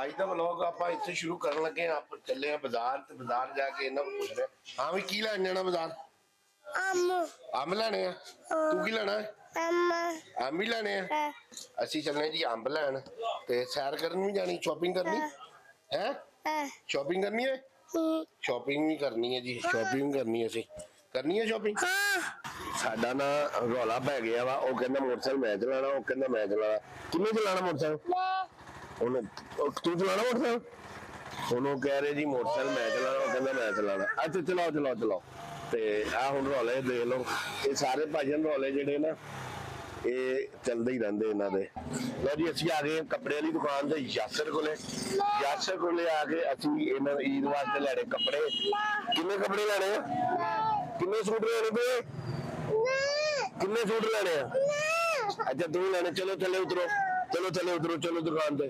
आज का व्लॉग आप इतने शुरू करने लगे आप चले हैं बाजार ते बाजार जाके इन्हां को पूछ रहे हाँ भी की लैन जाना बाजार अंब लैने हैं तू की लेना है अंब ही लैने हैं असी चलने जी अंब लैन ते सैर करन भी जानी शॉपिंग करनी है शॉपिंग करनी है शॉपिंग भी करनी है जी शॉपिंग करनी है असी करनी है शॉपिंग साडा ना रौला पै गया वा वो कहंदा मोटरसाइकिल मैं चलाना वो कहंदा मैं चलाना किन्ने चलाना मोटरसाइकिल उन्हें तू चलाना मोटरसाइकिल उन्होंने कह रहे जी मोटरसाइकिल मैं चलाना वो कहंदा मैं चलाना अच्छा चलाओ चलाओ चलाओ ते आ हुण रौले देख लो ये सारे भाजन रौले जिहड़े ना ये चलते ही रहंदे इन्हां दे लो जी असीं आ गए कपड़े वाली दुकान ते यासर कोले आके असीं इन्हां ईद वास्ते लैणे कपड़े किन्ने कपड़े लैणे किन्ने सूट लेने पे किन्ने सूट लेने अच्छा तू लेने चलो थले उतरो चलो दुकान पे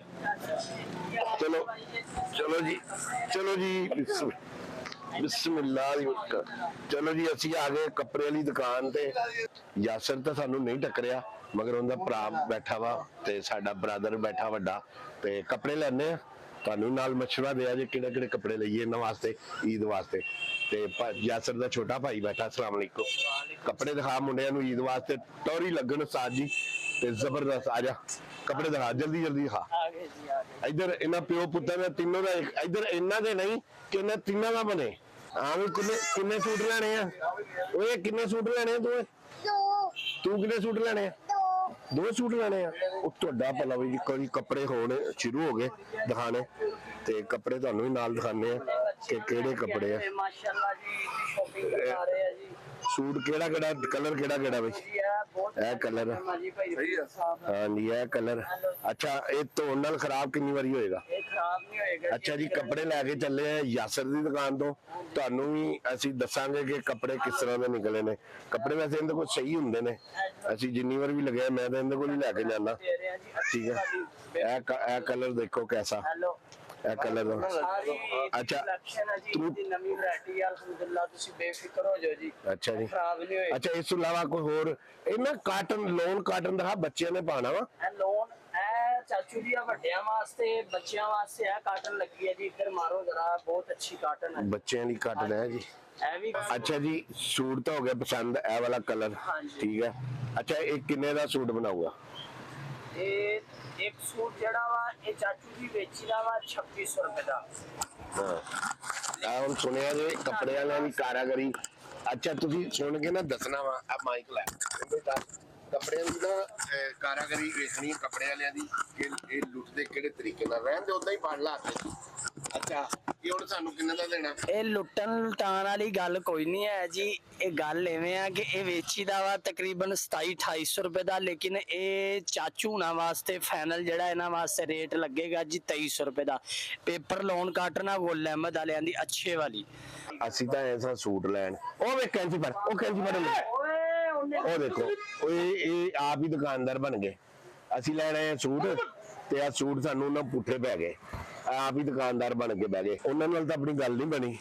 चलो जी बिस्मिल्लाह चलो जी असी आ गए कपड़े वाली दुकान ते यासर तो सानू नहीं टकरिया मगर उनका भरा बैठा वा ते साडा ब्रदर बैठा वड्डा ते कपड़े लैने तुहानू नाल मशवरा दिया जे किहड़े कपड़े लईए इन्हां वास्ते ईद वास्ते ते यासर दा छोटा भाई बैठा अस्सलाम वालेकुम कपड़े दिखा मुंडियां नू ईद वास्ते टौरी लगन उस्ताद जी ते जबरदस्त आ जा कपड़े दिखा जल्दी दिखा इधर इन्हां प्यो पुत्तर ने तीनों दा इधर इन्हां दे नहीं कि इन्हां तीनों दा बने हाँ भी किन्ने सूट लेने ओए किन्ने सूट लेने तू किन्ने सूट लेने दो सूट लेने तुहाडा भला भी कोई कपड़े होने शुरू हो गए दिखाने ते कपड़े तुहानू भी नाल दिखाने कि केड़े कपड़े है माशाल्लाह जी शॉपिंग करा रहे हैं जी सूट केड़ा कलर केड़ा भाई ए कलर हाँ जी ए कलर अच्छा ये धोन नाल खराब कितनी बारी होएगा अच्छा जी कपड़े लैके चले हैं यासर दी दुकान तो तुहानू भी असीं दसांगे कि कपड़े किस तरह दे निकले ने कपड़े वैसे इहदे कोल सही हुंदे ने असीं जिन्नी बार भी लगे मैं तो इहदे कोल ही लैके जाना ठीक है ए कलर देखो कैसा कलर अच्छा अच्छा जी अच्छा इस तो इलावा कोई होर इन्ना काटन लोन काटन दिखा बच्चे ने पाना वा लोन चाचू जी ਵੱਡਿਆਂ वास्ते बच्चों वास्ते है काटन लगी है जी इधर मारो जरा बहुत अच्छी काटन है बच्चों की काटन है जी अच्छा जी सूट तो हो गया पसंद ए वाला कलर ठीक है अच्छा एक किन्ने दा सूट बनाऊगा एक सूट जड़ा वा ये चाचू जी बेची दा वा 2600 रुपए दा हां हम सुनिया जे कपड़े वाले की कारागरी अच्छा तुसी सुन के ना दसना वा अब माइक ला कपड़े की ना कारागरी वेचनी कपड़े वाले की कि ये लुटदे किहड़े तरीके नाल रहन दे उदां ही पढ़ ला अच्छा ये हुण सानू किन्ने दा देना ए लुटन लुटाण वाली गल कोई नहीं है जी ये गल एवें है कि ये वेची दा वा तकरीबन 2700-2800 रुपए दा लेकिन ये चाचू हुणां वास्ते फाइनल जेड़ा इन्हां वास्ते रेट लगेगा जी 2300 रुपए दा पेपर लोन काटना गोल अहमद वालियां दी अच्छे वाली ਅਸੀਂ ਤਾਂ ਐਸਾ ਸੂਟ ਲੈਣ ਉਹ ਵੇ ਕੈਂਚੀ ਪਰ ਉਹ ਦੇਖੋ ਇਹ ਆਪ ਹੀ ਦੁਕਾਨਦਾਰ ਬਣ ਗਏ ਅਸੀਂ ਲੈਣ ਆਏ ਸੂਟ ਤੇ ਆ ਸੂਟ ਸਾਨੂੰ ਨਾ ਪੁੱਠੇ ਪੈ ਗਏ ਆਪ ਹੀ ਦੁਕਾਨਦਾਰ ਬਣ ਕੇ ਬਹਿ ਗਏ ਉਹਨਾਂ ਨਾਲ ਤਾਂ ਆਪਣੀ ਗੱਲ ਨਹੀਂ ਬਣੀ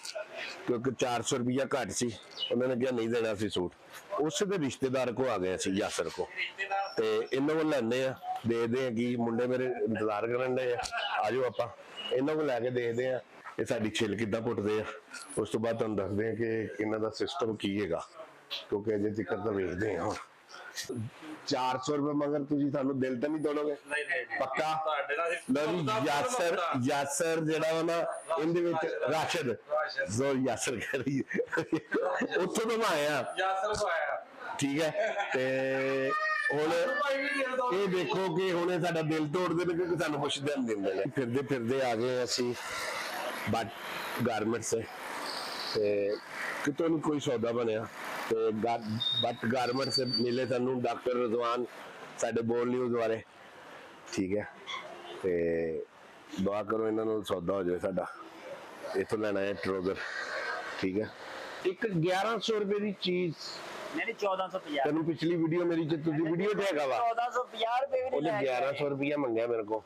ਕਿਉਂਕਿ 400 ਰੁਪਇਆ ਘੱਟ ਸੀ ਉਹਨਾਂ ਨੇ ਕਿਹਾ ਨਹੀਂ ਦੇਣਾ ਸੀ ਸੂਟ ਉਸੇ ਦੇ ਰਿਸ਼ਤੇਦਾਰ ਕੋ ਆ ਗਏ ਅਸੀਂ ਯਾਸਰ ਕੋ ਤੇ ਇਹਨਾਂ ਕੋਲ ਲੈਣੇ ਆ ਦੇਖਦੇ ਆ ਕਿ ਮੁੰਡੇ ਮੇਰੇ ਇੰਤਜ਼ਾਰ ਕਰਨ ਦੇ ਆ ਜਾਓ ਆਪਾਂ ਇਹਨਾਂ ਕੋਲ ਲੈ ਕੇ ਦੇਖਦੇ ਆ ਇਹ ਸਾਡੀ ਛਿੱਲ ਕਿੱਦਾਂ ਪੁੱਟਦੇ ਆ ਉਸ ਤੋਂ ਬਾਅਦ ਤੁਹਾਨੂੰ ਦੱਸਦੇ ਆ ਕਿ ਇਹਨਾਂ ਦਾ ਸਿਸਟਮ ਕੀ ਹੈਗਾ ਕਿਉਂਕਿ ਅਜੇ ਤੱਕ ਤਾਂ ਵੇਖਦੇ ਆ 400 रुपए मगर तुझी सानू दिल तो नहीं दोगे पक्का यासर जेड़ा वा ना इनदे विच राशिद जो यासर कह रही उत्थों तो आया ठीक है ते हुण ये देखो कि हुणे साडा दिल तोड़दे ने क्योंकि सानू कुछ दिन दिंदे ने फिरदे आ गए असीं बट गारमेंट्स ते कितों नहीं कोई सौदा बनिया तो बट गारमेंट से मिले सानू डॉक्टर रजवान साडे बोल न्यूज़ वाले ठीक है ते दुआ करो इन्हां नाल सौदा हो जाए साडा इथों लेना है ट्रोजर ठीक है एक 1100 रुपए की चीज मेरी 1450 तेनू पिछली वीडियो मेरी तुझी वीडियो ते हैगा वा 1450 रुपए भी नहीं 1100 रुपया मंगया मेरे को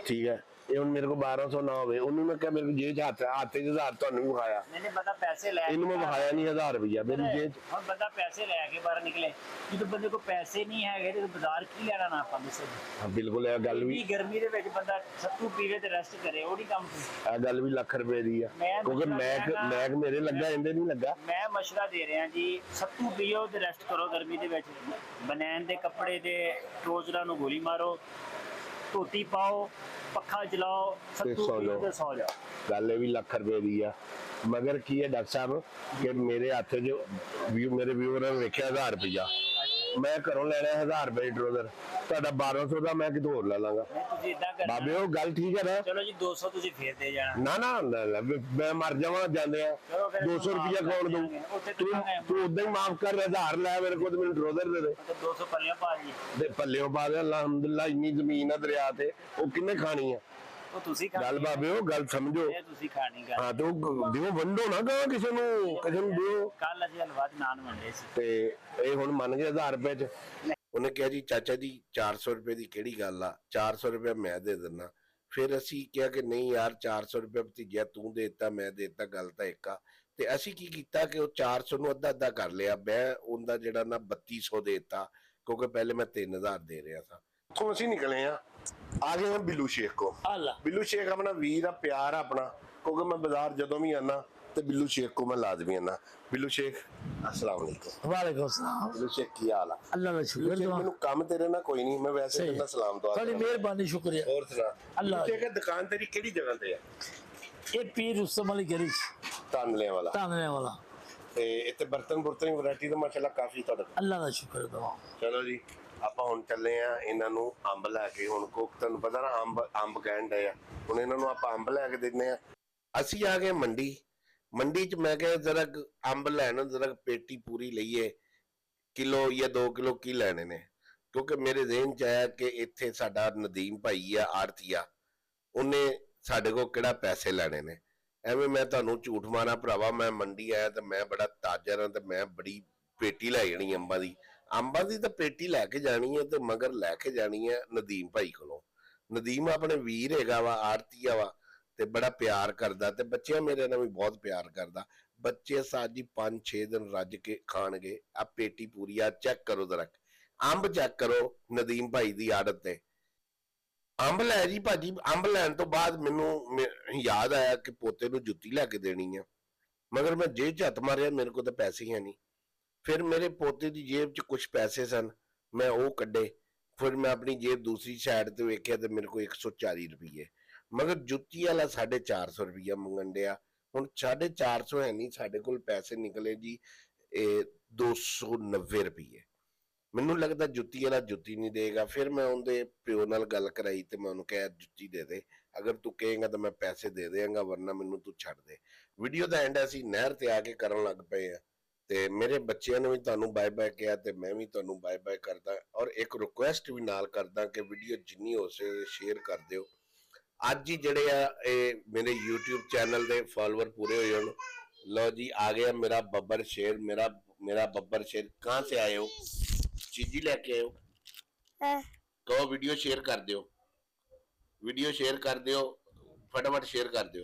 ਠੀਕ ਹੈ, ਇਹ ਹੁਣ ਮੇਰੇ ਕੋਲ 1200 ਨਾ ਹੋਵੇ, ਉਹਨੂੰ ਮੈਂ ਕਿਹਾ ਮੇਰੇ ਕੋਲ ਜੇਬ 'ਚ ਹੱਥ 'ਚ 1000 ਤੁਹਾਨੂੰ ਵੀ ਵਿਖਾਇਆ, ਨਹੀਂ ਬੰਦਾ ਪੈਸੇ ਲੈ ਇਹਨੂੰ ਮੈਂ ਵਿਖਾਇਆ ਨਹੀਂ 1000 ਰੁਪਇਆ ਮੇਰੀ ਜੇਬ 'ਚ। ਹੁਣ ਬੰਦਾ ਪੈਸੇ ਲੈ ਕੇ ਬਾਹਰ ਨਿਕਲੇ, ਜਦੋਂ ਬੰਦੇ ਕੋਲ ਪੈਸੇ ਨਹੀਂ ਹੈਗੇ ਤੇ ਬਾਜ਼ਾਰ ਕੀ ਲੈਣਾ ਨਾ ਆਪਾਂ ਦੱਸੋ। ਹਾਂ ਬਿਲਕੁਲ, ਇਹ ਗੱਲ ਵੀ, ਗਰਮੀ ਦੇ ਵਿੱਚ ਬੰਦਾ ਸੱਤੂ ਪੀਵੇ ਤੇ ਰੈਸਟ ਕਰੇ, ਉਹ ਨਹੀਂ ਕੰਮ ਸੀ। ਇਹ ਗੱਲ ਵੀ ਲੱਖ ਰੁਪਏ ਦੀ ਆ, ਮੈਂ ਕਿਉਂਕਿ ਮੈਕ ਮੇਰੇ ਲੱਗਾ, ਇਹਦੇ ਨਹੀਂ ਲੱਗਾ। ਮੈਂ ਮਸ਼ਵਰਾ ਦੇ ਰਿਹਾ ਜੀ, ਸੱਤੂ ਪੀਓ ਤੇ ਰੈਸਟ ਕਰੋ ਗਰਮੀ ਦੇ ਵਿੱਚ। ਬਨੈਣ ਦੇ ਕੱਪੜੇ ਦੇ ਟਰੋਜ਼ਰਾਂ ਨੂੰ ਗੋਲੀ ਮਾਰੋ, ਧੋਤੀ ਪਾਓ, ਪੱਖਾ ਚਲਾਓ, ਸੱਤੂ ਸੌ ਪੀਓ ਜਾਓ। ਤੇ ਸੌ ਜਾਓ। ਗੱਲ ਇਹ ਵੀ ਲੱਖ ਰੁਪਏ ਦੀ ਆ, ਮਗਰ ਕੀ ਹੈ ਡਾਕਟਰ ਸਾਹਿਬ ਕਿ ਮੇਰੇ ਹੱਥ 'ਚ ਮੇਰੇ ਵਿਊਅਰਾਂ ਨੇ ਵੇਖਿਆ 1000 ਰੁਪਇਆ, ਮੈਂ ਘਰੋਂ ਲੈਣਾ 1000 ਰੁਪਏ ਟਰੋਜ਼ਰ, ਤੁਹਾਡਾ 1200 ਦਾ ਮੈਂ ਕਿਤੋਂ ਹੋਰ ਲੈ ਲਾਂਗਾ। ਨਹੀਂ ਤੁਸੀਂ ਇਦਾਂ ਕਰਨਾ, ਬਾਬੇ ਉਹ ਗੱਲ ਠੀਕ ਹੈ ਨਾ। ਚਲੋ ਜੀ 200 ਤੁਸੀਂ ਫੇਰ ਦੇ ਜਾਣਾ। ਨਾ ਮੈਂ ਮਰ ਜਾਵਾਂ ਜਾਂਦੇ ਆ, ਚਲੋ ਫਿਰ 200 ਰੁਪਇਆ ਕੌਣ ਦਊ? ਉੱਥੇ ਤੂੰ ਉਦਾਂ ਹੀ ਮਾਫ ਕਰ, 1000 ਲੈ ਮੇਰੇ ਕੋਲ ਤੇ ਮੈਨੂੰ ਟਰੋਜ਼ਰ ਦੇ ਦੇ। 200 ਪੱਲਿਆਂ ਪਾ ਜੀ, ਤੇ ਪੱਲਿਓ ਪਾ ਦੇ, ਅਲਹਮਦੁਲਿਲਾ ਇੰਨੀ ਜ਼ਮੀਨ ਆ ਦਰਿਆ ਤੇ, ਉਹ ਕਿੰਨੇ ਖਾਣੀ ਆ? ਉਹ ਤੁਸੀਂ ਖਾਣੀ ਗੱਲ ਬਾਬੇ ਉਹ ਗੱਲ ਸਮਝੋ। ਇਹ ਤੁਸੀਂ ਖਾਣੀ ਗੱਲ। ਹਾਂ ਤੇ ਉਹ ਦਿਓ, ਵੰਡੋ ਨਾ ਗਾ ਕਿਸੇ ਨੂੰ ਦਿਓ। ਕੱਲ ਅਸੀਂ ਹਲਵਾ ਦੇ ਨਾਨ ਵੰਡੇ ਸੀ ਤੇ ਇਹ ਹੁਣ ਮੰਨ ਗਏ 1000 ਰੁਪਏ 'ਚ। ਉਹਨੇ ਕਿਹਾ ਜੀ ਚਾਚਾ ਜੀ 400 ਰੁਪਏ ਦੀ ਕਿਹੜੀ ਗੱਲ ਆ, 400 ਰੁਪਏ ਮੈਂ ਦੇ ਦਿੰਦਾ। ਫਿਰ ਅਸੀਂ ਕਿਹਾ ਕਿ ਨਹੀਂ ਯਾਰ 400 ਰੁਪਏ ਭਤੀਜਾ ਤੂੰ ਦੇ ਦਿੱਤਾ, ਮੈਂ ਦੇ ਦਿੱਤਾ, ਗੱਲ ਤਾਂ ਇੱਕ ਆ। ਤੇ ਅਸੀਂ ਕੀ ਕੀਤਾ ਕਿ ਉਹ 400 ਨੂੰ ਅੱਧਾ ਅੱਧਾ ਕਰ ਲਿਆ, ਮੈਂ ਉਹਦਾ ਜਿਹੜਾ ਨਾ 3200 ਦੇ ਦਿੱਤਾ, ਕਿਉਂਕਿ ਪਹਿਲੇ ਮੈਂ 3000 ਦੇ ਰਿਹਾ ਸਾਂ। ਉੱਥੋਂ ਅਸੀਂ ਨਿਕਲੇ ਆ ਗਏ ਹਾਂ ਬਿੱਲੂ ਸ਼ੇਖ ਕੋ। ਬਿੱਲੂ ਸ਼ੇਖ ਆਪਣਾ ਵੀਰ ਆ, ਪਿਆਰ ਆ ਆਪਣਾ, ਕਿਉਂਕਿ ਮੈਂ ਬਾਜ਼ਾਰ ਜਦੋਂ ਵੀ ਆਨਾ ਤੇ ਬਿੱਲੂ ਸ਼ੇਖ ਕੋ ਮੈਂ ਲਾਜ਼ਮੀ ਆਨਾ। ਬਿੱਲੂ ਸ਼ੇਖ अस्सलाम वालेकुम। वालेकुम सलाम। बिल्लू शेख की हाल है? अल्लाह का शुक्र शेख मैंने काम तेरे ना कोई नहीं, मैं वैसे तेरे ना सलाम दुआ थोड़ी मेहरबानी शुक्रिया। और सुना अल्लाह शेख दुकान तेरी केड़ी जगह ते है? ये पीर रुस्तम अली गैरेज तानले वाला तानने वाला। ਤੇ ਇੱਥੇ ਬਰਤਨ ਵੈਰਾਈਟੀ ਤਾਂ ਮਾਸ਼ਾਅੱਲਾ ਕਾਫੀ ਤੁਹਾਡੇ ਕੋਲ। अल्लाह का शुक्र दवा। ਚਲੋ ਜੀ ਆਪਾਂ ਹੁਣ ਚੱਲੇ ਆ ਇਹਨਾਂ ਨੂੰ ਅੰਬ ਲੈ ਕੇ। ਹੁਣ ਕੋਕ ਤੁਹਾਨੂੰ ਪਤਾ ਨਾ ਅੰਬ ਕਹਿਣ ਡਏ ਆ, ਹੁਣ ਇਹਨਾਂ ਨੂੰ ਆਪਾਂ ਅੰਬ ਲੈ ਕੇ ਦਿੰਨੇ ਆ। ਅਸੀਂ ਆ ਗਏ ਮੰਡੀ ਚ ਮੈਂ ਕਿਹਾ ਜਰਾ ਅੰਬ ਲੈਣ, ਜਰਾ ਪੇਟੀ ਪੂਰੀ ਲਈਏ, ਕਿਲੋ ਜਾਂ 2 ਕਿਲੋ ਕੀ ਲੈਣੇ ਨੇ, ਕਿਉਂਕਿ ਮੇਰੇ ਜ਼ਿਹਨ ਚ ਆਇਆ ਕਿ ਇੱਥੇ ਸਾਡਾ ਨਦੀਮ ਭਾਈ ਆ ਆੜਤੀਆ, ਉਹਨੇ ਸਾਡੇ ਕੋਲ ਕਿਹੜਾ ਪੈਸੇ ਲੈਣੇ ਨੇ। ਐਵੇਂ ਮੈਂ ਤੁਹਾਨੂੰ ਝੂਠ ਮਾਰਾਂ ਭਰਾਵਾ, ਮੈਂ ਮੰਡੀ ਆਇਆ ਤੇ ਮੈਂ ਬੜਾ ਤਾਜਰ ਹਾਂ ਤੇ ਮੈਂ ਬੜੀ ਪੇਟੀ ਲੈ ਜਾਣੀ ਅੰਬਾਂ ਦੀ ਤਾਂ ਪੇਟੀ ਲੈ ਕੇ ਜਾਣੀ ਹੈ, ਤੇ ਮਗਰ ਲੈ ਕੇ ਜਾਣੀ ਹੈ ਨਦੀਮ ਭਾਈ ਕੋਲੋਂ। ਨਦੀਮ ਆਪਣੇ ਵੀਰ ਹੈਗਾ ਵਾ, ਆੜਤੀਆ ਵਾ, ਤੇ ਬੜਾ ਪਿਆਰ ਕਰਦਾ, ਤੇ ਬੱਚਿਆਂ ਮੇਰੇ ਨਾਲ ਵੀ ਬਹੁਤ ਪਿਆਰ ਕਰਦਾ। ਬੱਚੇ ਸਾਜੀ 5-6 ਦਿਨ ਰੱਜ ਕੇ ਖਾਣਗੇ। ਆ ਪੇਟੀ ਪੂਰੀ ਆ, ਚੈੱਕ ਕਰੋ ਜਰਾ, ਅੰਬ ਚੈੱਕ ਕਰੋ ਨਦੀਮ ਭਾਈ ਦੀ ਆਦਤ ਤੇ। ਅੰਬ ਲੈ ਜੀ ਭਾਜੀ। ਅੰਬ ਲੈਣ ਤੋਂ ਬਾਅਦ ਮੈਨੂੰ ਯਾਦ ਆਇਆ ਕਿ ਪੋਤੇ ਨੂੰ ਜੁੱਤੀ ਲੈ ਕੇ ਦੇਣੀ ਆ, ਮਗਰ ਮੈਂ ਜੇਬ 'ਚ ਹੱਥ ਮਾਰਿਆ, ਮੇਰੇ ਕੋਲ ਤਾਂ ਪੈਸੇ ਹੀ ਹੈ ਨਹੀਂ। ਫਿਰ ਮੇਰੇ ਪੋਤੇ ਦੀ ਜੇਬ 'ਚ ਕੁਝ ਪੈਸੇ ਸਨ, ਮੈਂ ਉਹ ਕੱਢੇ। ਫਿਰ ਮੈਂ ਆਪਣੀ ਜੇਬ ਦੂਸਰੀ ਸਾਈਡ ਤੇ ਵੇਖਿਆ ਤੇ ਮੇਰੇ ਕੋਲ 140 ਰੁਪਏ, ਮਗਰ ਜੁੱਤੀ ਵਾਲਾ 450 ਰੁਪਇਆ ਮੰਗਣ ਡਿਆ। ਹੁਣ 450 ਹੈ ਨਹੀਂ, ਸਾਡੇ ਕੋਲ ਪੈਸੇ ਨਿਕਲੇ ਜੀ 290 ਰੁਪਏ। ਮੈਨੂੰ ਲੱਗਦਾ ਜੁੱਤੀ ਵਾਲਾ ਜੁੱਤੀ ਨਹੀਂ ਦੇਗਾ। ਫਿਰ ਮੈਂ ਉਹਦੇ ਪਿਓ ਨਾਲ ਗੱਲ ਕਰਾਈ ਤੇ ਮੈਂ ਉਹਨੂੰ ਕਿਹਾ ਜੁੱਤੀ ਦੇ ਦੇ, ਅਗਰ ਤੂੰ ਕਹੇਗਾ ਤਾਂ ਮੈਂ ਪੈਸੇ ਦੇ ਦੇਵਾਂਗਾ, ਵਰਨਾ ਮੈਨੂੰ ਤੂੰ ਛੱਡ ਦੇ। ਵੀਡੀਓ ਦਾ ਐਂਡ ਅਸੀਂ ਨਹਿਰ ਤੇ ਆ ਕੇ ਕਰਨ ਲੱਗ ਪਏ ਆ, ਤੇ ਮੇਰੇ ਬੱਚਿਆਂ ਨੇ ਵੀ ਤੁਹਾਨੂੰ ਬਾਏ ਬਾਏ ਕਿਹਾ ਤੇ ਮੈਂ ਵੀ ਤੁਹਾਨੂੰ ਬਾਏ ਬਾਏ ਕਰਦਾ, ਔਰ ਇੱਕ ਰਿਕੁਐਸਟ ਵੀ ਨਾਲ ਕਰਦਾ ਕਿ ਵੀਡੀਓ ਜਿੰਨੀ ਹੋ ਸਕੇ ਸ਼ੇਅਰ ਕਰ ਦਿਓ। ਅੱਜ ਹੀ ਜਿਹੜੇ ਆ ਇਹ ਮੇਰੇ YouTube ਚੈਨਲ ਦੇ ਫਾਲੋਅਰ पूरे हो जाए। लो जी आ गया मेरा बब्बर शेर, मेरा बब्बर शेर। कहाँ से आए हो? चीजी लेके आए हो? कहो वीडियो शेयर कर दियो, वीडियो शेयर कर दियो, फटाफट शेयर कर दियो।